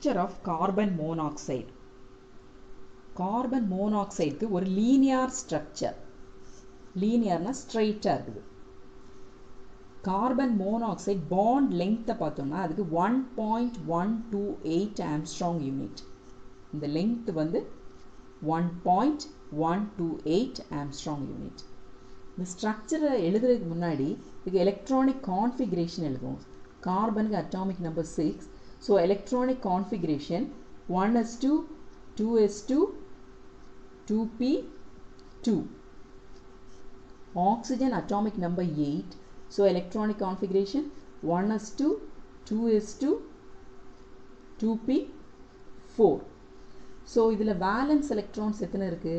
structure of carbon monoxide. Carbon monoxide க்கு ஒரு linear structure. Linearனா straight-ஆ இருக்குது. Carbon monoxide bond length பார்த்தோம்னா அதுக்கு 1.128 Armstrong unit. இந்த length வந்து 1.128 Armstrong unit. இந்த ஸ்ட்ரக்சரை எழுதுறதுக்கு முன்னாடி இதுக்கு எலக்ட்ரானிக் கான்ஃபிகரேஷன் எழுதுவோம். கார்பனுக்கு atomic number 6. So electronic configuration 1s2 2s2 2p2. Oxygen atomic number 8. So electronic configuration 1s2 2s2 2p4. So இதில் valence electrons எத்தனை இருக்கு?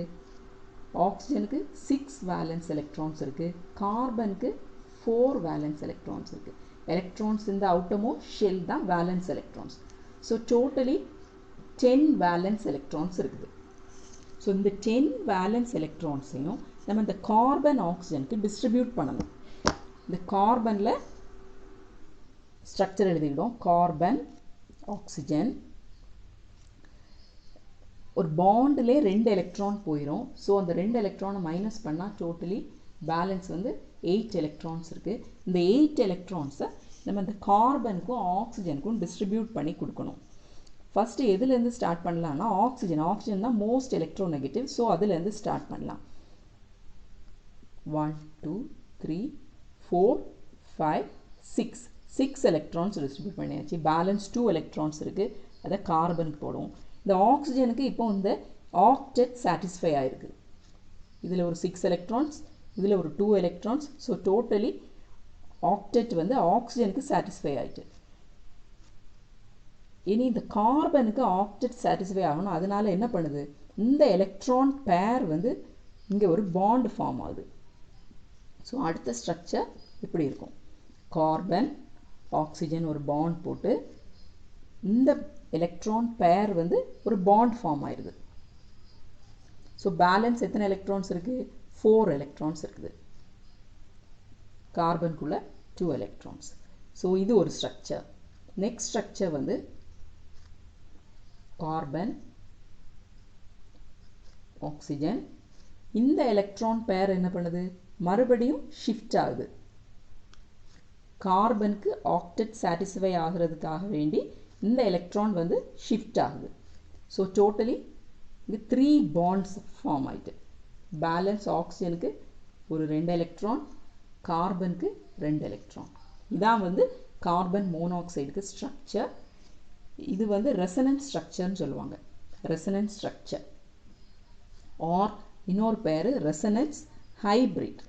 ஆக்சிஜனுக்கு 6 valence electrons இருக்கு. கார்பனுக்கு 4 valence electrons இருக்கு. Electrons in the outermost shell தான் valence electrons. So totally 10 valence electrons இருக்குது. So இந்த 10 valence electronsையும் நம்ம இந்த கார்பன் ஆக்சிஜனுக்கு டிஸ்ட்ரிபியூட் பண்ணணும். இந்த கார்பனில் ஸ்ட்ரக்சர் எழுதிக்கிட்டோம். கார்பன் ஆக்சிஜன் ஒரு பாண்டிலே 2 எலக்ட்ரான் போயிடும். ஸோ அந்த 2 எலக்ட்ரானை மைனஸ் பண்ணால் டோட்டலி பேலன்ஸ் வந்து 8 எலக்ட்ரான்ஸ் இருக்குது. இந்த 8 எலக்ட்ரான்ஸை நம்ம இந்த கார்பனுக்கும் ஆக்சிஜனுக்கும் டிஸ்ட்ரிபியூட் பண்ணி கொடுக்கணும். ஃபஸ்ட்டு எதுலேருந்து ஸ்டார்ட் பண்ணலான்னா ஆக்சிஜன் தான் மோஸ்ட் எலக்ட்ரோநெகட்டிவ். ஸோ அதுலேருந்து ஸ்டார்ட் பண்ணலாம். 1 2 3 4 5 6 எலக்ட்ரான்ஸ் டிஸ்ட்ரிபியூட் பண்ணியாச்சு. பேலன்ஸ் 2 எலக்ட்ரான்ஸ் இருக்குது. அதை கார்பனுக்கு போடுவோம். இந்த ஆக்சிஜனுக்கு இப்போ இந்த ஆக்டெட் சாட்டிஸ்ஃபை ஆகிருக்கு. இதில் ஒரு 6 எலக்ட்ரான்ஸ், இதில் ஒரு 2 எலக்ட்ரான்ஸ். ஸோ டோட்டலி ஆக்டெட் வந்து ஆக்சிஜனுக்கு சாட்டிஸ்ஃபை ஆகிட்டு. இனி இந்த கார்பனுக்கு ஆக்டெட் சாட்டிஸ்ஃபை ஆகணும். அதனால என்ன பண்ணுது? இந்த எலக்ட்ரான் பேர் வந்து இங்கே ஒரு பாண்ட் ஃபார்ம் ஆகுது. ஸோ அடுத்த ஸ்ட்ரக்சர் இப்படி இருக்கும். கார்பன் ஆக்சிஜன் ஒரு பாண்ட் போட்டு இந்த எலக்ட்ரான் பேர் வந்து ஒரு பாண்ட் ஃபார்ம் ஆயிடுது. ஸோ பேலன்ஸ் எத்தனை எலக்ட்ரான்ஸ் இருக்குது? 4 எலக்ட்ரான்ஸ் இருக்குது. கார்பனுக்குள்ள 2 எலக்ட்ரான்ஸ். ஸோ இது ஒரு ஸ்ட்ரக்சர். நெக்ஸ்ட் ஸ்ட்ரக்சர் வந்து கார்பன் ஆக்சிஜன். இந்த எலக்ட்ரான் பேர் என்ன பண்ணுது? மறுபடியும் ஷிஃப்ட் ஆகுது. கார்பனுக்கு ஆக்டெட் சாட்டிஸ்ஃபை ஆகிறதுக்காக வேண்டி இந்த எலக்ட்ரான் வந்து ஷிஃப்ட் ஆகுது. ஸோ டோட்டலி இங்கே 3 பாண்ட்ஸ் ஃபார்ம் ஆகிட்டு. பேலன்ஸ் ஆக்சிஜனுக்கு ஒரு 2 எலக்ட்ரான், கார்பனுக்கு 2 எலக்ட்ரான். இதான் வந்து கார்பன் மோனாக்சைடுக்கு ஸ்ட்ரக்சர். இது வந்து ரெசனன்ஸ் ஸ்ட்ரக்சர்னு சொல்லுவாங்க. ரெசனன்ஸ் ஸ்ட்ரக்சர் ஆர் இன்னொரு பேர் ரெசனன்ஸ் ஹைப்ரிட்.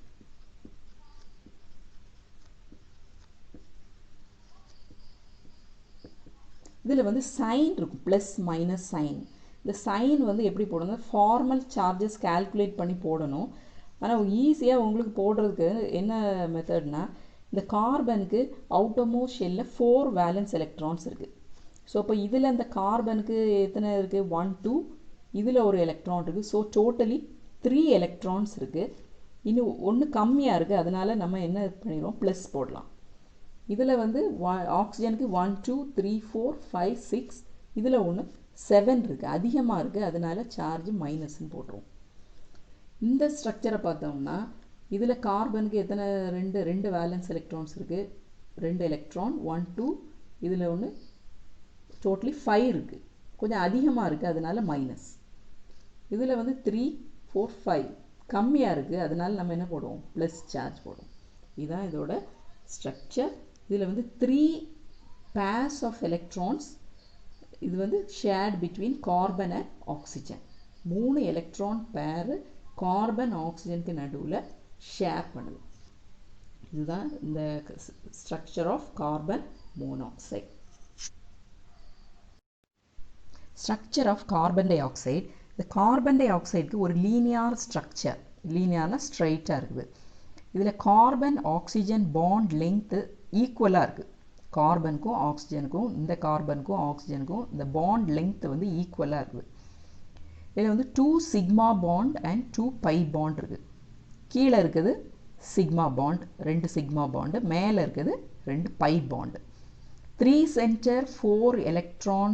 இதில் வந்து சைன் இருக்கும், ப்ளஸ் மைனஸ் சைன். இந்த சைன் வந்து எப்படி போடணும்? ஃபார்மல் சார்ஜஸ் கால்குலேட் பண்ணி போடணும். ஆனால் ஈஸியாக உங்களுக்கு போடுறதுக்கு என்ன மெத்தட்னா, இந்த கார்பனுக்கு அவுட்டர்மோஸ்ட் ஷெல்லில் 4 வேலன்ஸ் எலக்ட்ரான்ஸ் இருக்குது. ஸோ இப்போ இதில் இந்த கார்பனுக்கு எத்தனை இருக்குது? 1 2. இதில் ஒரு எலக்ட்ரான் இருக்குது. ஸோ டோட்டலி 3 எலக்ட்ரான்ஸ் இருக்குது. இன்னும் ஒன்று கம்மியாக இருக்குது. அதனால் நம்ம என்ன பண்ணிடுவோம்? ப்ளஸ் போடலாம். இதில் வந்து ஆக்சிஜனுக்கு 1 2 3 4 5 6. இதில் ஒன்று 7 இருக்குது, அதிகமாக இருக்குது. அதனால சார்ஜ் மைனஸ்ன்னு போட்டுருவோம். இந்த ஸ்ட்ரக்சரை பார்த்தோம்னா இதில் கார்பனுக்கு எத்தனை? 2 வேலன்ஸ் எலக்ட்ரான்ஸ் இருக்குது. 2 எலக்ட்ரான் 1 2. இதில் ஒன்று டோட்டலி 5 இருக்குது, கொஞ்சம் அதிகமாக இருக்குது. அதனால மைனஸ். இதில் வந்து 3 4 5 கம்மியாக இருக்குது. அதனால நம்ம என்ன போடுவோம்? ப்ளஸ் சார்ஜ் போடுவோம். இதுதான் இதோட ஸ்ட்ரக்சர். இதில் வந்து 3 pairs of electrons. இது வந்து shared between carbon and oxygen. 3 electron pair carbon ஆக்சிஜனுக்கு நடுவில் ஷேர் பண்ணுது. இதுதான் இந்த structure of carbon monoxide. Structure of carbon dioxide. இந்த கார்பன் டை ஆக்சைடுக்கு ஒரு லீனியர் ஸ்ட்ரக்சர். லீனியர்னா ஸ்ட்ரைட்டாக இருக்குது. இதில் கார்பன் ஆக்சிஜன் பாண்ட் லெங்க்த்து ஈக்குவலாக இருக்குது. கார்பனுக்கும் ஆக்சிஜனுக்கும், இந்த கார்பனுக்கும் ஆக்சிஜனுக்கும் இந்த பாண்ட் லெங்க்த் வந்து ஈக்குவலாக இருக்குது. இதில் வந்து 2 sigma bond and 2 by bond இருக்குது. கீழே இருக்குது சிக்மா பாண்ட், 2 சிக்மா பாண்டு. மேலே இருக்குது 2 pi bond. 3 center 4 electron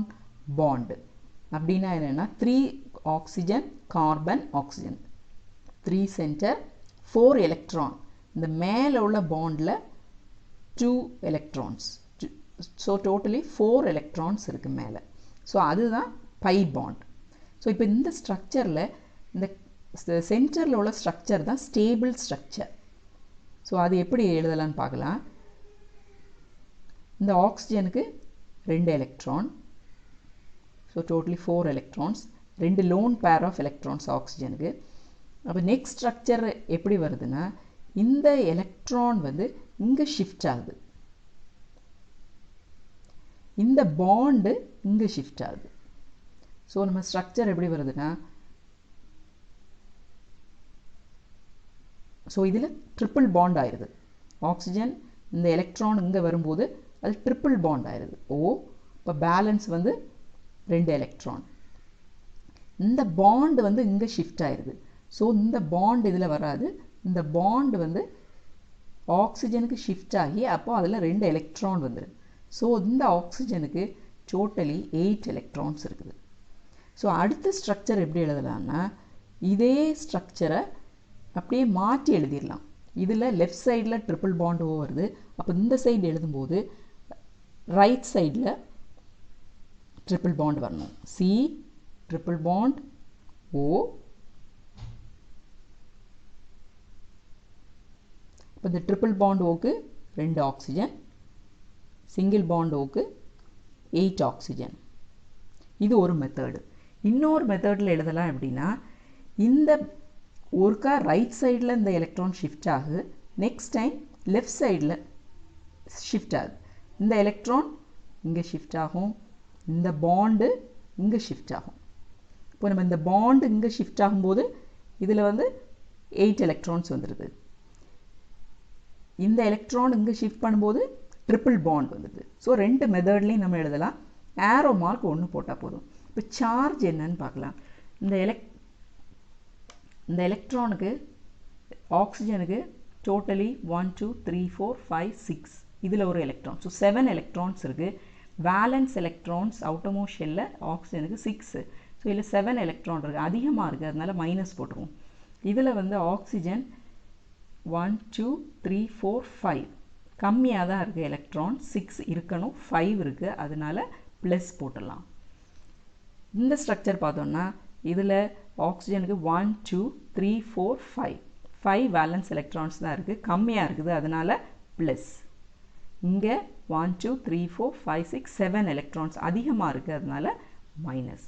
bond. அப்படின்னா என்னென்னா 3 oxygen carbon oxygen, 3 center 4 electron. இந்த மேலே உள்ள பாண்டில் 2 எலக்ட்ரான்ஸ். ஸோ டோட்டலி 4 எலக்ட்ரான்ஸ் இருக்குது மேலே. ஸோ அதுதான் பை பாண்ட். ஸோ இப்போ இந்த ஸ்ட்ரக்சரில் இந்த சென்டரில் உள்ள ஸ்ட்ரக்சர் தான் ஸ்டேபிள் ஸ்ட்ரக்சர். ஸோ அது எப்படி எழுதலான்னு பார்க்கலாம். இந்த ஆக்சிஜனுக்கு 2 electron, so totally 4 electrons, 2 lone pair of electrons ஆக்சிஜனுக்கு. அப்போ நெக்ஸ்ட் ஸ்ட்ரக்சர் எப்படி வருதுன்னா, இந்த எலக்ட்ரான் வந்து இங்கே ஷிஃப்ட் ஆகுது, இந்த பாண்டு இங்கே ஷிஃப்ட் ஆகுது. ஸோ நம்ம ஸ்ட்ரக்சர் எப்படி வருதுன்னா, ஸோ இதில் ட்ரிப்பிள் பாண்ட் ஆயிடுது. ஆக்சிஜன் இந்த எலக்ட்ரான் இங்கே வரும்போது அது ட்ரிப்பிள் பாண்ட் ஆயிடுது ஓ. இப்போ பேலன்ஸ் வந்து 2 எலக்ட்ரான். இந்த பாண்டு வந்து இங்கே ஷிஃப்ட் ஆயிடுது. ஸோ இந்த பாண்ட் இதில் வராது, இந்த பாண்டு வந்து ஆக்சிஜனுக்கு ஷிஃப்ட் ஆகி அப்போ அதில் 2 எலக்ட்ரான் வந்துடுது. ஸோ இந்த ஆக்சிஜனுக்கு டோட்டலி 8 எலக்ட்ரான்ஸ் இருக்குது. ஸோ அடுத்த ஸ்ட்ரக்சர் எப்படி எழுதலாம்னா, இதே ஸ்ட்ரக்சரை அப்படியே மாற்றி எழுதிடலாம். இதில் லெஃப்ட் சைடில் ட்ரிப்பிள் பாண்டு ஓ வருது, அப்போ இந்த சைடு எழுதும்போது ரைட் சைடில் ட்ரிப்பிள் பாண்ட் வரணும். C triple bond O. இப்போ இந்த ட்ரிப்பிள் பாண்ட் ஓக்கு 2 ஆக்சிஜன், சிங்கிள் பாண்ட் ஓக்கு 8 ஆக்சிஜன். இது ஒரு மெத்தடு. இன்னொரு மெத்தடில் எழுதலாம் எப்படின்னா, இந்த ஒருக்கா ரைட் சைடில் இந்த எலக்ட்ரான் ஷிஃப்ட் ஆகுது, நெக்ஸ்ட் டைம் லெஃப்ட் சைடில் ஷிஃப்ட் ஆகுது. இந்த எலக்ட்ரான் இங்கே ஷிஃப்ட் ஆகும், இந்த பாண்டு இங்கே ஷிஃப்ட் ஆகும். இப்போ நம்ம இந்த பாண்டு இங்கே ஷிஃப்ட் ஆகும்போது இதில் வந்து 8 எலக்ட்ரான்ஸ் வந்துடுது. இந்த எலக்ட்ரான் இங்கே ஷிஃப்ட் பண்ணும்போது ட்ரிப்பிள் பாண்ட் வந்துடுது. ஸோ 2 மெத்தட்லேயும் நம்ம எழுதலாம். ஏரோ மார்க் 1 போட்டால் போதும். இப்போ சார்ஜ் என்னன்னு பார்க்கலாம். இந்த எலக்ட்ரானுக்கு ஆக்சிஜனுக்கு டோட்டலி 1 2 3 4 5 6, இதில் ஒரு எலக்ட்ரான். ஸோ 7 எலக்ட்ரான்ஸ் இருக்குது. வேலன்ஸ் எலக்ட்ரான்ஸ் அவுட்டமோ ஷெல்லில் ஆக்சிஜனுக்கு 6. ஸோ இதில் 7 எலக்ட்ரான் இருக்குது, அதிகமாக இருக்குது, அதனால் மைனஸ் போட்டுருவோம். இதில் வந்து ஆக்சிஜன் 1 2 3 4 5 கம்மியாக தான் இருக்குது எலக்ட்ரான், 6 இருக்கணும், 5 இருக்குது, அதனால் ப்ளஸ் போட்டுடலாம். இந்த ஸ்ட்ரக்சர் பார்த்தோன்னா இதில் ஆக்சிஜனுக்கு 1 2 3 4 5 வேலன்ஸ் எலக்ட்ரான்ஸ் தான் இருக்குது, கம்மியாக இருக்குது, அதனால் ப்ளஸ். இங்கே 1 2 3 4 5 6 7 எலக்ட்ரான்ஸ் அதிகமாக இருக்குது, அதனால் மைனஸ்.